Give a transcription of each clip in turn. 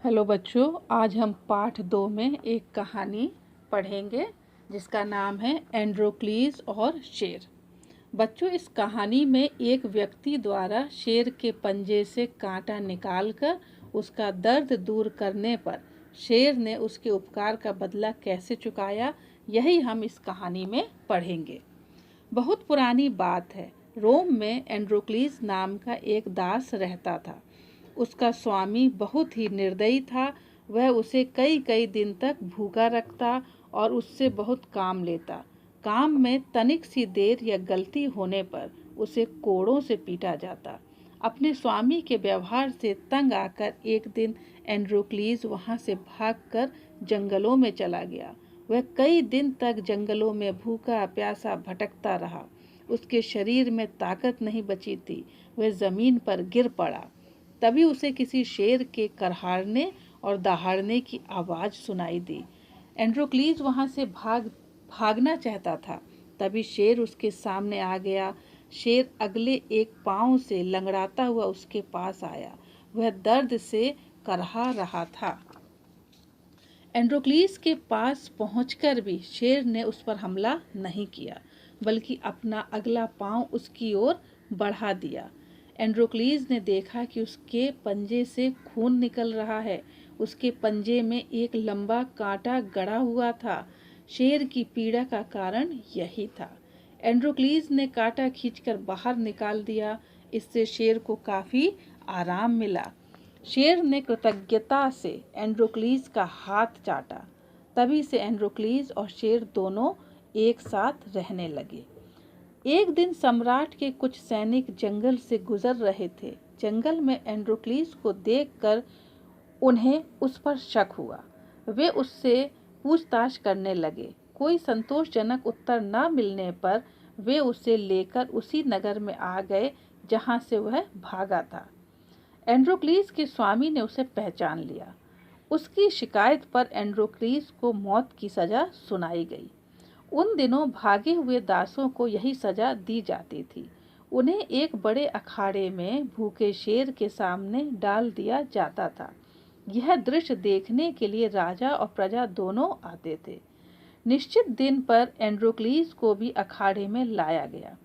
Hello बच्चों, आज हम पाठ 2 में एक कहानी पढ़ेंगे जिसका नाम है एंड्रोक्लीस और शेर। बच्चों, इस कहानी में एक व्यक्ति द्वारा शेर के पंजे से कांटा निकालकर उसका दर्द दूर करने पर शेर ने उसके उपकार का बदला कैसे चुकाया, यही हम इस कहानी में पढ़ेंगे। बहुत पुरानी बात है। रोम में एंड्रोक्लीस नाम का एक दास रहता था। उसका स्वामी बहुत ही निर्दयी था। वह उसे कई कई दिन तक भूखा रखता और उससे बहुत काम लेता। काम में तनिक सी देर या गलती होने पर उसे कोड़ों से पीटा जाता। अपने स्वामी के व्यवहार से तंग आकर एक दिन एंड्रोक्लीस वहां से भागकर जंगलों में चला गया। वह कई दिन तक जंगलों में भूखा प्यासा भटकता रहा। उसके शरीर में ताकत नहीं बची थी। वह जमीन पर गिर पड़ा। तभी उसे किसी शेर के करहारने और दहाड़ने की आवाज सुनाई दी। एंड्रोक्लीस वहां से भागना चाहता था। तभी शेर उसके सामने आ गया। शेर अगले एक पांव से लंगड़ाता हुआ उसके पास आया। वह दर्द से करहा रहा था। एंड्रोक्लीस के पास पहुंचकर भी शेर ने उस पर हमला नहीं किया, बल्कि अपना अगला पांव उसकी ओर बढ़ा दिया। एंड्रोक्लीस ने देखा कि उसके पंजे से खून निकल रहा है। उसके पंजे में एक लंबा कांटा गड़ा हुआ था। शेर की पीड़ा का कारण यही था। एंड्रोक्लीस ने कांटा खींचकर बाहर निकाल दिया। इससे शेर को काफी आराम मिला। शेर ने कृतज्ञता से एंड्रोक्लीस का हाथ चाटा। तभी से एंड्रोक्लीस और शेर दोनों एक साथ रहने लगे। एक दिन सम्राट के कुछ सैनिक जंगल से गुजर रहे थे। जंगल में एंड्रोक्लीस को देखकर उन्हें उस पर शक हुआ। वे उससे पूछताछ करने लगे। कोई संतोषजनक उत्तर न मिलने पर वे उसे लेकर उसी नगर में आ गए जहां से वह भागा था। एंड्रोक्लीस के स्वामी ने उसे पहचान लिया। उसकी शिकायत पर एंड्रोक्लीस को मौत की सजा सुनाई गई। उन दिनों भागे हुए दासों को यही सजा दी जाती थी। उन्हें एक बड़े अखाड़े में भूखे शेर के सामने डाल दिया जाता था। यह दृश्य देखने के लिए राजा और प्रजा दोनों आते थे। निश्चित दिन पर एंड्रोक्लीस को भी अखाड़े में लाया गया।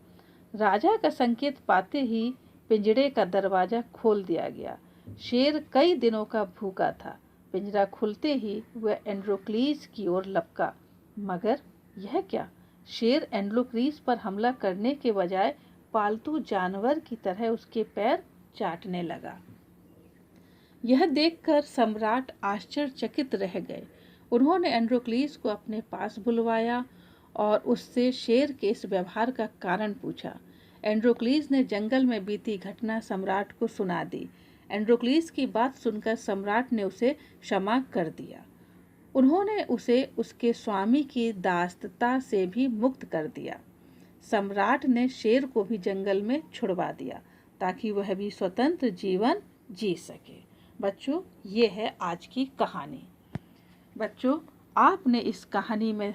राजा का संकेत पाते ही पिंजरे का दरवाजा खोल दिया गया। शेर कई दिनों का भूखा था। पिंजरा खुलते ही वह एंड्रोक्लीस की ओर लपका, मगर यह क्या! शेर एंड्रोक्लीस पर हमला करने के बजाय पालतू जानवर की तरह उसके पैर चाटने लगा। यह देखकर सम्राट आश्चर्यचकित रह गए। उन्होंने एंड्रोक्लीस को अपने पास बुलवाया और उससे शेर के इस व्यवहार का कारण पूछा। एंड्रोक्लीस ने जंगल में बीती घटना सम्राट को सुना दी। एंड्रोक्लीस की बात सुनकर सम्राट ने उसे क्षमा कर दिया। उन्होंने उसे उसके स्वामी की दासता से भी मुक्त कर दिया। सम्राट ने शेर को भी जंगल में छुड़वा दिया ताकि वह भी स्वतंत्र जीवन जी सके। बच्चों, ये है आज की कहानी। बच्चों, आपने इस कहानी में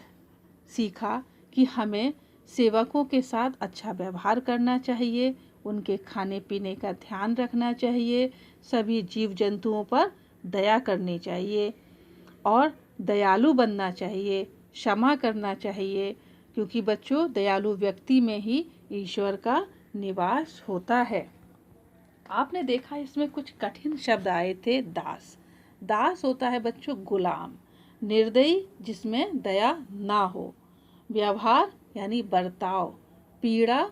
सीखा कि हमें सेवकों के साथ अच्छा व्यवहार करना चाहिए, उनके खाने पीने का ध्यान रखना चाहिए, सभी जीव जंतुओं पर दया करनी चाहिए और दयालु बनना चाहिए, क्षमा करना चाहिए, क्योंकि बच्चों दयालु व्यक्ति में ही ईश्वर का निवास होता है। आपने देखा इसमें कुछ कठिन शब्द आए थे। दास, दास होता है बच्चों गुलाम, निर्दयी जिसमें दया ना हो, व्यवहार यानी बर्ताव, पीड़ा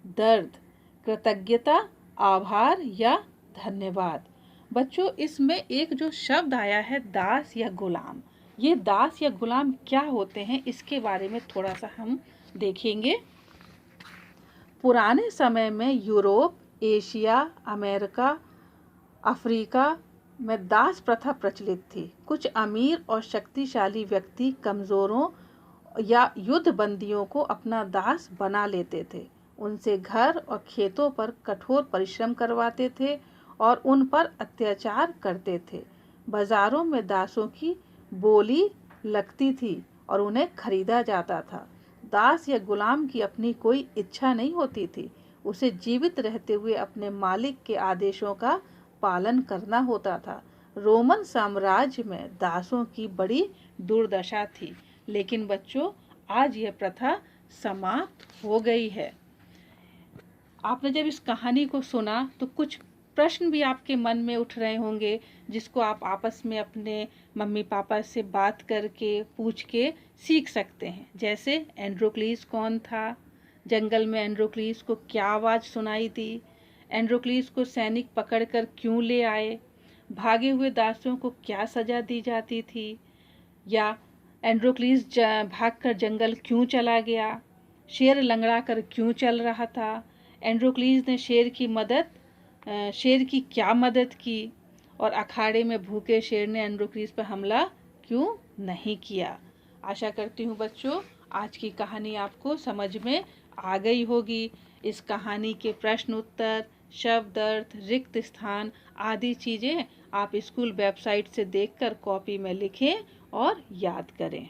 दर्द, कृतज्ञता आभार या धन्यवाद। बच्चों, इसमें एक जो शब्द आया है दास या गुलाम, ये दास या गुलाम क्या होते हैं इसके बारे में थोड़ा सा हम देखेंगे। पुराने समय में यूरोप, एशिया, अमेरिका, अफ्रीका में दास प्रथा प्रचलित थी। कुछ अमीर और शक्तिशाली व्यक्ति कमजोरों या युद्ध बंदियों को अपना दास बना लेते थे। उनसे घर और खेतों पर कठोर परिश्रम करवाते थे और उन पर अत्याचार करते थे। बाजारों में दासों की बोली लगती थी और उन्हें खरीदा जाता था। दास या गुलाम की अपनी कोई इच्छा नहीं होती थी। उसे जीवित रहते हुए अपने मालिक के आदेशों का पालन करना होता था। रोमन साम्राज्य में दासों की बड़ी दुर्दशा थी, लेकिन बच्चों आज यह प्रथा समाप्त हो गई है। आपने जब इस कहानी को सुना तो कुछ प्रश्न भी आपके मन में उठ रहे होंगे, जिसको आप आपस में अपने मम्मी पापा से बात करके पूछ के सीख सकते हैं। जैसे एंड्रोक्लीस कौन था, जंगल में एंड्रोक्लीस को क्या आवाज़ सुनाई दी, एंड्रोक्लीस को सैनिक पकड़कर क्यों ले आए, भागे हुए दासों को क्या सजा दी जाती थी, या एंड्रोक्लीस भागकर जंगल क्यों चला गया, शेर लंगड़ा कर क्यों चल रहा था, एंड्रोक्लीस ने शेर की क्या मदद की, और अखाड़े में भूखे शेर ने एंड्रोक्लीस पर हमला क्यों नहीं किया। आशा करती हूँ बच्चों आज की कहानी आपको समझ में आ गई होगी। इस कहानी के प्रश्न उत्तर, शब्द अर्थ, रिक्त स्थान आदि चीज़ें आप स्कूल वेबसाइट से देखकर कॉपी में लिखें और याद करें।